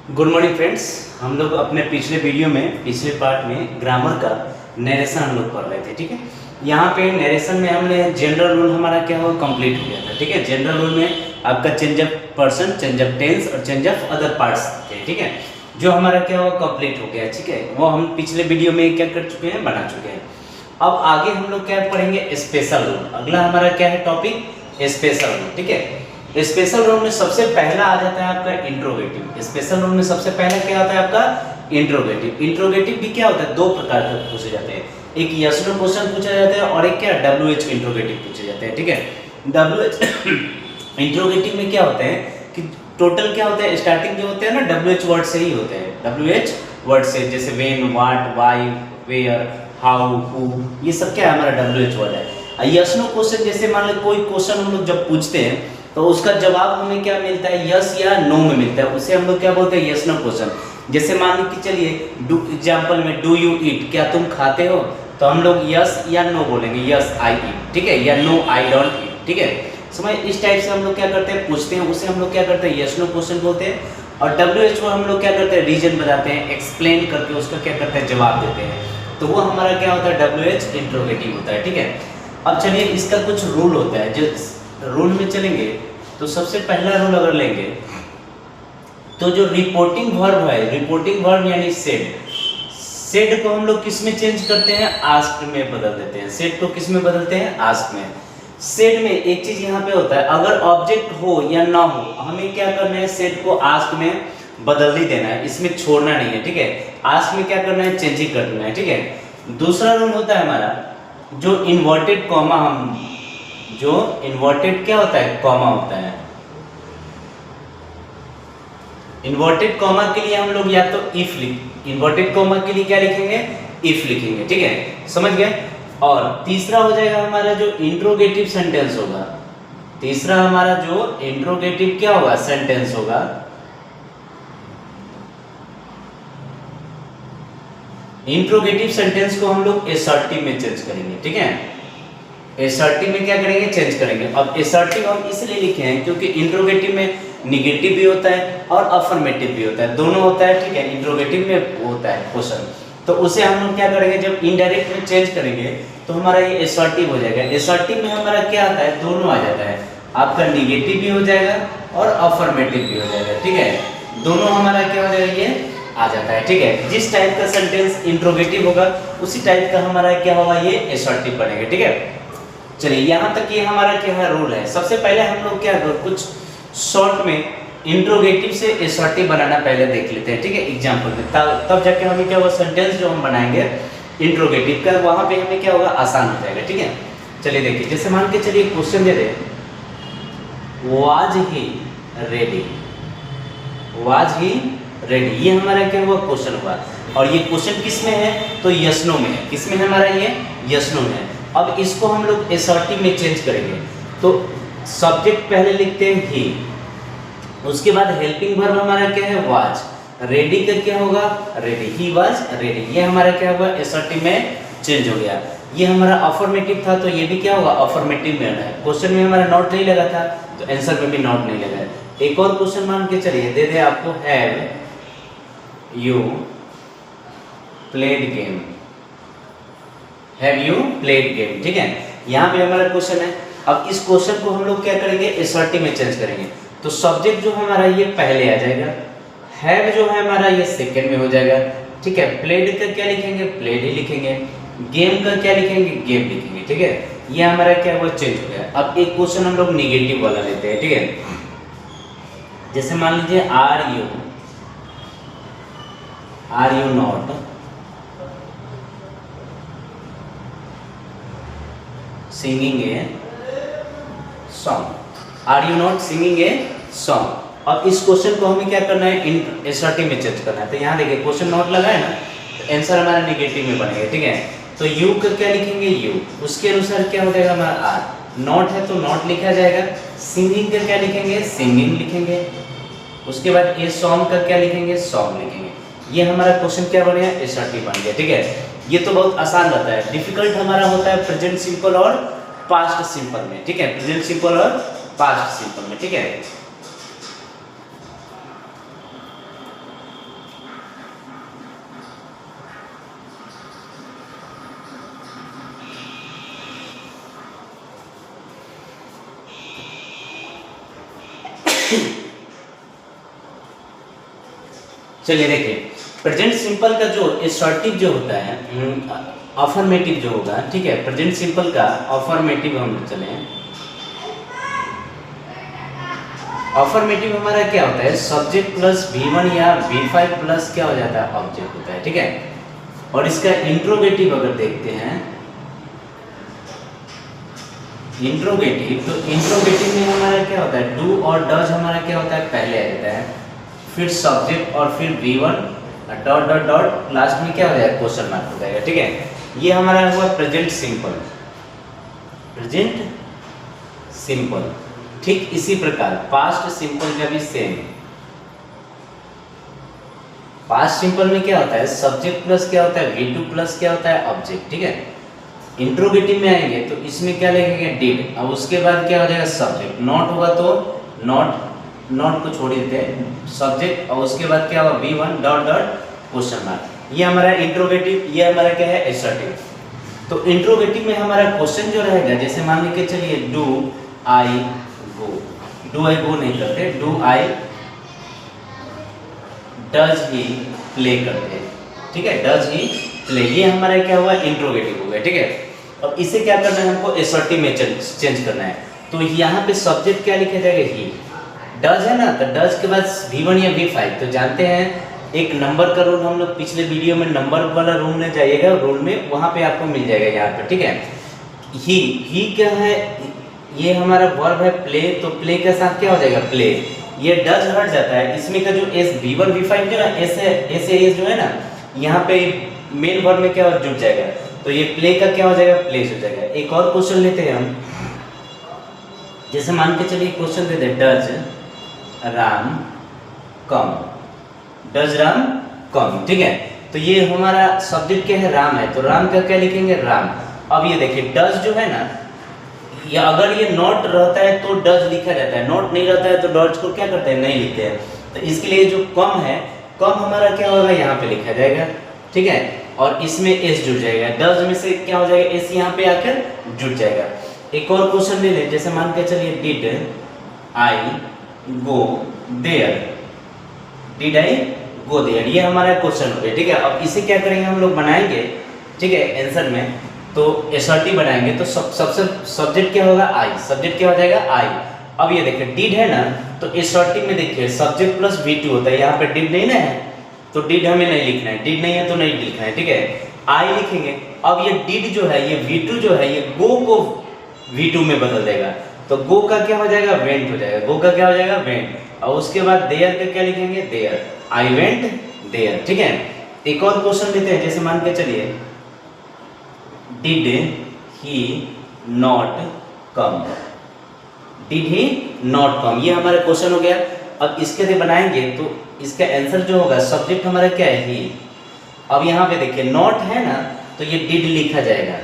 Good morning friends. हम लोग अपने पिछले पार्ट में ग्रामर का नरेशन हम लोग पढ़ रहे थे। ठीक है, यहाँ पे नरेशन में हमने जनरल रूल हमारा क्या हुआ, कंप्लीट हो गया था। ठीक है, जनरल रूल में आपका change of person, change of tense और चेंज ऑफ अदर पार्ट्स थे। ठीक है, जो हमारा क्या हुआ, कंप्लीट हो गया। ठीक है, वो हम पिछले वीडियो में क्या कर चुके हैं, बना चुके हैं। अब आगे हम लोग क्या पढ़ेंगे, स्पेशल रूल। अगला हमारा क्या है टॉपिक, स्पेशल रूल। ठीक है, स्पेशल रूल में सबसे पहला आ जाता है आपका इंट्रोगेटिव। स्पेशल रूल में सबसे पहला क्या होता है आपका इंट्रोगेटिव। इंट्रोगेटिव भी क्या होता है, दो प्रकार के पूछे जाते हैं। एक यस नो क्वेश्चन पूछा जाता है और एक क्या WH इंट्रोगेटिव पूछे जाते हैं। ठीक है, WH इंट्रोगेटिव में क्या होता है कि टोटल क्या होता है, स्टार्टिंग जो होते हैं ना WH वर्ड से ही होते हैं। WH वर्ड से, जैसे when, what, why, where, how, who, ये सब क्या है हमारा WH वर्ड है। यस नो क्वेश्चन, जैसे मान लो कोई क्वेश्चन हम लोग जब पूछते हैं तो उसका जवाब हमें क्या मिलता है, यस या नो में मिलता है, उसे हम लोग क्या बोलते हैं, यस नो क्वेश्चन। जैसे मान लो कि चलिए एग्जांपल में डू यू ईट, क्या तुम खाते हो, तो हम लोग यस या नो बोलेंगे, यस आई ईट। ठीक है, या नो आई डोंट ईट। ठीक है, समझ, इस टाइप से हम लोग क्या करते हैं, पूछते हैं, उसे हम लोग क्या करते हैं, यस नो क्वेश्चन बोलते हैं। और WH को हम लोग क्या करते हैं, रीजन बताते हैं, एक्सप्लेन करके उसका क्या करते हैं, जवाब देते हैं। तो वो हमारा क्या होता है, WH इंट्रोगेटिव होता है। ठीक है, अब चलिए इसका कुछ रूल होता है, जो रूल में चलेंगे तो सबसे पहला रूल अगर लेंगे तो जो रिपोर्टिंग वर्ब है, रिपोर्टिंग वर्ब यानी सेड को हम लोग किस में चेंज करते हैं, आस्क्ड में बदल देते हैं। सेड को किस में बदलते हैं, आस्क्ड में। सेड में एक चीज यहाँ पे होता है, अगर ऑब्जेक्ट हो या ना हो, हमें क्या करना है, सेड को आस्क में बदल ही देना है, इसमें छोड़ना नहीं है। ठीक है, आस्क में क्या करना है, चेंज ही करना है। ठीक है, दूसरा रूल होता है हमारा जो इन्वर्टेड कॉमा, हम जो इन्वर्टेड क्या होता है, कॉमा होता है। इन्वर्टेड कॉमा के लिए हम लोग या तो इफ इन्वर्टेड कॉमा के लिए क्या लिखेंगे, इफ लिखेंगे। ठीक है, समझ गए। और तीसरा हो जाएगा हमारा जो इंट्रोगेटिव सेंटेंस होगा। तीसरा हमारा जो इंट्रोगेटिव क्या होगा, सेंटेंस होगा, इंट्रोगेटिव सेंटेंस को हम लोग असर्टिव में चेंज करेंगे। ठीक है, असर्टिव में क्या करेंगे, चेंज करेंगे। अब असर्टिव हम इसलिए लिखे हैं क्योंकि इंट्रोगेटिव में निगेटिव भी होता है और अफर्मेटिव भी होता है, दोनों होता है। ठीक है, इंट्रोगेटिव में होता है क्वेश्चन, तो उसे हम लोग क्या करेंगे, जब इनडायरेक्ट में चेंज करेंगे तो हमारा ये असर्टिव हो जाएगा। असर्टिव में हमारा क्या आता है, दोनों आ जाता है, आपका निगेटिव भी हो जाएगा और अफर्मेटिव भी हो जाएगा। ठीक है, दोनों हमारा क्या हो जाएगा, ये आ जाता है। ठीक है, जिस टाइप का सेंटेंस इंट्रोगेटिव होगा उसी टाइप का हमारा क्या होगा, ये असर्टिव बनेगा। ठीक है, चलिए यहाँ तक ये हमारा क्या है, रूल है। सबसे पहले हम लोग क्या कुछ शॉर्ट में इंट्रोगेटिव से असर्टिव बनाना पहले देख लेते हैं। ठीक है, एग्जांपल में तब जाके हमें क्या होगा, सेंटेंस जो हम बनाएंगे इंट्रोगेटिव का, वहाँ पे हमें क्या होगा, आसान हो जाएगा। ठीक है, चलिए देखिए, जैसे मान के चलिए question they they, was he ready, was he ready, ये हमारा क्या हुआ, क्वेश्चन हुआ। और ये क्वेश्चन किस में है, तो यस नो में है। किस में है हमारा, ये यस नो में है। अब इसको हम लोग असर्टिव में चेंज करेंगे, तो सब्जेक्ट पहले लिखते हैं ही, उसके बाद हेल्पिंग वर्ब हमारा क्या है, वाज, रेडी का क्या होगा, रेडी, ही वाज रेडी, ये हमारा क्या हुआ, असर्टिव में चेंज हो गया। ये हमारा अफर्मेटिव था तो ये भी क्या होगा, अफर्मेटिव में है। क्वेश्चन में हमारा नॉट नहीं लगा था तो आंसर में भी नॉट नहीं लगा। एक और क्वेश्चन मान के चलिए दे दे आपको, have you played game, have you played game. ठीक है, यहाँ पे हमारा क्वेश्चन है। अब इस क्वेश्चन को हम लोग क्या करेंगे, असर्टिव में चेंज करेंगे, तो सब्जेक्ट जो हमारा ये पहले आ जाएगा, हैव जो है हमारा ये सेकंड में हो जाएगा। ठीक है, प्लेड का क्या लिखेंगे, प्लेड ही लिखेंगे, गेम का क्या लिखेंगे, गेम लिखेंगे। ठीक है, ये हमारा क्या हुआ, चेंज हो गया। अब एक क्वेश्चन हम लोग निगेटिव वाला लेते हैं। ठीक है, जैसे मान लीजिए are you not singing a song, are you not singing a song. अब इस क्वेश्चन को हमें क्या करना है, असर्टिव में चेंज करना है। तो यहाँ देखिए क्वेश्चन नॉट लगा है ना, तो आंसर हमारा नेगेटिव में बनेगा। ठीक है, तो यू का क्या लिखेंगे, यू, उसके अनुसार क्या हो जाएगा हमारा आर, नॉट है तो नॉट लिखा जाएगा, सिंगिंग का क्या लिखेंगे, सिंगिंग लिखेंगे, उसके बाद ए सॉन्ग का क्या लिखेंगे, सॉन्ग लिखेंगे। ये हमारा क्वेश्चन क्या बन गया, असर्टिव बन गया। ठीक है, ये तो बहुत आसान रहता है। डिफिकल्ट हमारा होता है प्रेजेंट सिंपल और पास्ट सिंपल में। ठीक है, प्रेजेंट सिंपल और पास्ट सिंपल में। ठीक है, चलिए देखिए, प्रेजेंट सिंपल का जो एसर्टिव जो होता है, अफर्मेटिव जो होगा, ठीक है, प्रेजेंट सिंपल का अफर्मेटिव हम चले। अफर्मेटिव हमारा क्या होता है, सब्जेक्ट प्लस V1 या V5 प्लस क्या हो जाता है, ऑब्जेक्ट होता है, ठीक है। और इसका इंट्रोगेटिव अगर देखते हैं, इंट्रोगेटिव, तो इंट्रोगेटिव में हमारा क्या होता है, डू और डज हमारा क्या होता है, पहले आ जाता है, फिर सब्जेक्ट और फिर V1 dot dot dot, last में क्या हो जाएगा, क्वेश्चन मार्क हो जाएगा, ठीक है। ये हमारा हुआ प्रेजेंट सिंपल, प्रेजेंट सिंपल। ठीक इसी प्रकार पास्ट सिंपल का भी सेम। पास्ट सिंपल में क्या होता है, सब्जेक्ट प्लस क्या होता है, V2 प्लस क्या होता है, ऑब्जेक्ट, ठीक है। इंट्रोगेटिव में आएंगे तो इसमें क्या लिखेंगे, डिड, अब उसके बाद क्या हो जाएगा, सब्जेक्ट, नॉट होगा तो नॉट, नॉट को छोड़ देते हैं, सब्जेक्ट, और उसके बाद क्या होगा, V1 dot dot question mark. ये हमारा इंट्रोगेटिव, ये हमारा क्या है, एसर्टिव। तो इंट्रोगेटिव में हमारा क्वेश्चन जो रहेगा, जैसे मान लीजिए चलिए, do I go, do I गो नहीं करते, do I does he play करते हैं, ठीक है, डज ही प्ले, ये हमारा क्या हुआ, इंट्रोगेटिव हो गया, ठीक है। अब इसे क्या करना है, हमको एसर्टिव में चेंज करना है। तो यहाँ पे सब्जेक्ट क्या लिखा जाएगा, ही, डज है ना, तो डज के बाद V1 या V5, तो जानते हैं एक नंबर का रूल, हम लोग पिछले वीडियो में नंबर वाला रूल में जाइएगा, रूल में वहाँ पे आपको मिल जाएगा यहाँ पे, ठीक है। ही क्या है, ये हमारा वर्ब है प्ले, तो प्ले के साथ क्या हो जाएगा, प्ले, ये डज हट जाता है, इसमें का जो एस V1 V5 जो है, एस जो है ना, यहाँ पे मेन वर्ब में क्या जुड़ जाएगा, तो ये प्ले का क्या हो जाएगा, प्लेस हो जाएगा। एक और क्वेश्चन लेते हैं हम, जैसे मान के चलिए क्वेश्चन देते हैं, does Ram come, does Ram come, ठीक है। तो ये हमारा सब्जेक्ट क्या है, राम है, तो राम का क्या लिखेंगे, राम। अब ये देखिए, डज जो है ना, या अगर ये नॉट रहता है तो डज लिखा जाता है, नॉट नहीं रहता है तो डज को क्या करते हैं, नहीं लिखते हैं। तो इसके लिए जो कम है, कम हमारा क्या होगा, यहाँ पे लिखा जाएगा, ठीक है, और इसमें एस जुड़ जाएगा, डज में से क्या हो जाएगा, एस यहाँ पे आकर जुड़ जाएगा। एक और क्वेश्चन ले लें, जैसे मान के चलिए, did I go there, did I go there, ये हमारा क्वेश्चन हो गया, ठीक है। अब इसे क्या करेंगे, हम लोग बनाएंगे, ठीक है, आंसर में तो एसर्टिव बनाएंगे, तो सबसे सब्जेक्ट क्या होगा, आई, सब्जेक्ट क्या हो जाएगा, आई। अब ये देखिए, डिड है ना, तो एसर्टिव में देखिए सब्जेक्ट प्लस V2 होता है, यहाँ पे डिड नहीं ना है, तो डिड हमें नहीं लिखना है, डिड नहीं है तो नहीं लिखना है, ठीक है, आई लिखेंगे। अब ये डिड जो है, ये V2 जो है, ये गो को V2 में बदल देगा, तो गो का क्या हो जाएगा, वेंट हो जाएगा, गो का क्या हो जाएगा, वेंट, और उसके बाद देयर का क्या लिखेंगे, देयर, आई वेंट देयर, ठीक है। एक और क्वेश्चन लेते हैं, जैसे मान के चलिए, did he not come, did he not come, ये हमारा क्वेश्चन हो गया। अब इसके लिए बनाएंगे तो इसका आंसर जो होगा, सब्जेक्ट हमारा क्या है, ही। अब यहाँ पे देखिए, नॉट है ना, तो ये डिड लिखा जाएगा,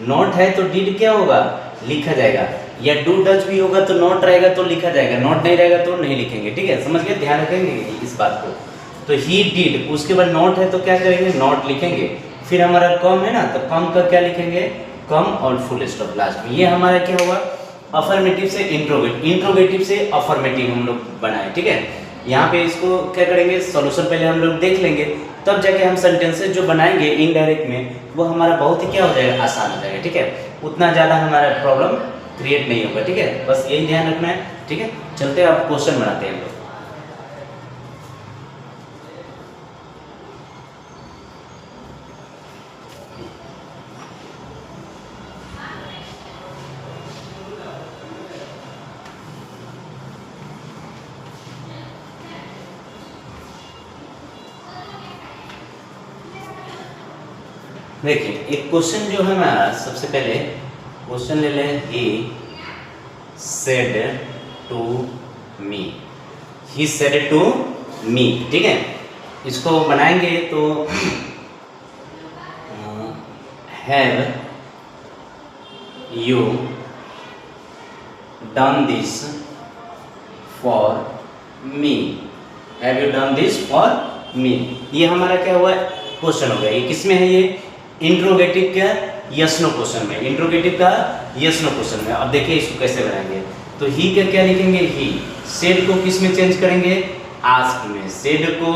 नॉट है तो डिड क्या होगा, लिखा जाएगा, या डू डज भी होगा तो नॉट रहेगा तो लिखा जाएगा, नॉट नहीं रहेगा तो नहीं लिखेंगे, ठीक है, समझ गए, ध्यान रखेंगे इस बात को। तो ही डिड, उसके बाद नॉट है तो क्या करेंगे, नॉट लिखेंगे, फिर हमारा कम है ना, तो कम का क्या लिखेंगे, कम, और फुल स्टॉप लास्ट में। ये हमारा क्या हुआ, अफर्मेटिव से इंट्रोगेटिव, इंट्रोगेटिव से अफर्मेटिव हम लोग बनाए, ठीक है। यहाँ पे इसको क्या करेंगे, सॉल्यूशन पहले हम लोग देख लेंगे, तब जाके हम सेंटेंसेस जो बनाएंगे इनडायरेक्ट में, वो हमारा बहुत ही क्या हो जाएगा, आसान हो जाएगा, ठीक है, उतना ज़्यादा हमारा प्रॉब्लम क्रिएट नहीं होगा, ठीक है, बस यही ध्यान रखना है, ठीक है। चलते हैं, आप क्वेश्चन बनाते हैं हम लोग। देखिए, एक क्वेश्चन जो है हमारा, सबसे पहले क्वेश्चन ले लें, he said to me, he said to me, ठीक है। इसको बनाएंगे तो have you done this for me, have you done this for me, ये हमारा क्या हुआ, क्वेश्चन हो गया। ये किसमें है, ये इंट्रोगेटिव का यस नो क्वेश्चन में, इंट्रोगेटिव का यस नो क्वेश्चन में। अब देखिए इसको कैसे बनाएंगे, तो ही का क्या लिखेंगे, ही। सेड को किस में चेंज करेंगे, आस्क में। सेड को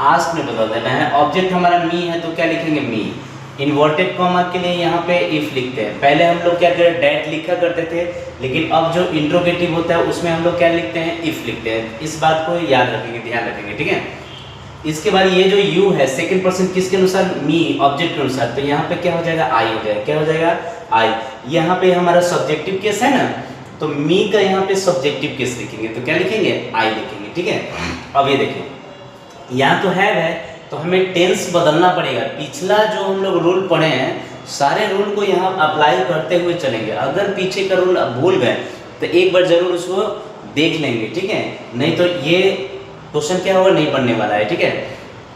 आस्क में बदल देना है। ऑब्जेक्ट हमारा मी है तो क्या लिखेंगे, मी। इन्वर्टेड कॉमा के लिए यहाँ पे इफ लिखते हैं। पहले हम लोग क्या करें, डैट लिखा करते थे, लेकिन अब जो इंट्रोगेटिव होता है उसमें हम लोग क्या लिखते हैं, इफ लिखते हैं। इस बात को याद रखेंगे, ध्यान रखेंगे, ठीक है। इसके बाद ये जो यू है सेकंड पर्सन किसके अनुसार, मी, ऑब्जेक्ट के अनुसार, तो यहाँ पे क्या हो जाएगा, आई हो जाएगा। क्या हो जाएगा, आई। यहाँ पे हमारा सब्जेक्टिव केस है ना, तो मी का यहाँ पे सब्जेक्टिव केस लिखेंगे तो क्या लिखेंगे, आई लिखेंगे, ठीक है। अब ये देखिए, यहाँ तो है तो हमें टेंस बदलना पड़ेगा। पिछला जो हम लोग रूल पढ़े हैं सारे रूल को यहाँ अप्लाई करते हुए चलेंगे। अगर पीछे का रूल भूल गए तो एक बार जरूर उसको देख लेंगे, ठीक है। नहीं तो ये क्वेश्चन क्या होगा, नहीं बनने वाला है, ठीक है।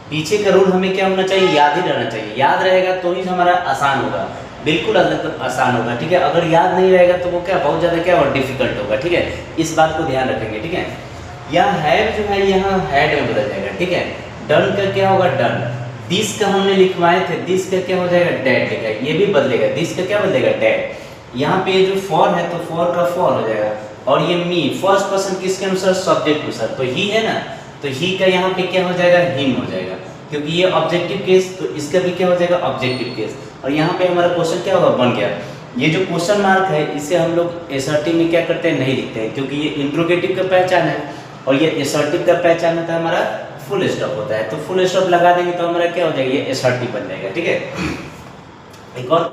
पीछे का रूल हमें क्या होना चाहिए, याद ही रहना चाहिए। याद रहेगा तो ही हमारा आसान होगा, बिल्कुल आसान होगा, ठीक है। अगर याद नहीं रहेगा तो वो क्या बहुत ज़्यादा क्या और डिफिकल्ट होगा, ठीक है। इस बात को ध्यान रखेंगे, ठीक है। यहाँ हैव जो है यहाँ हैड में बदल जाएगा, ठीक है। डन का क्या होगा, डन। दिस का हमने लिखवाए थे, दिस का क्या हो जाएगा, डैड लिखा है, ये भी बदलेगा। दिस का क्या बदलेगा, डैड। यहाँ पे जो फॉर है तो फॉर का फॉर हो जाएगा। और ये मी फर्स्ट पर्सन किसके अनुसार, सब्जेक्ट के अनुसार, तो ही है ना, तो ही का यहाँ पे क्या हो जाएगा, हिम हो जाएगा, क्योंकि ये ऑब्जेक्टिव केस, तो इसका भी क्या हो जाएगा, ऑब्जेक्टिव केस। और यहाँ पे हमारा क्वेश्चन क्या होगा, बन गया। ये जो क्वेश्चन मार्क है इसे हम लोग एसर्टिव में क्या करते हैं, नहीं लिखते हैं, क्योंकि ये इंट्रोगेटिव का पहचान है और ये एसर्टिव का पहचान होता है हमारा फुल स्टॉप होता है। तो फुल स्टॉप लगा देंगे तो हमारा क्या हो जाएगा, ये एसर्टिव बन जाएगा, ठीक है। एक और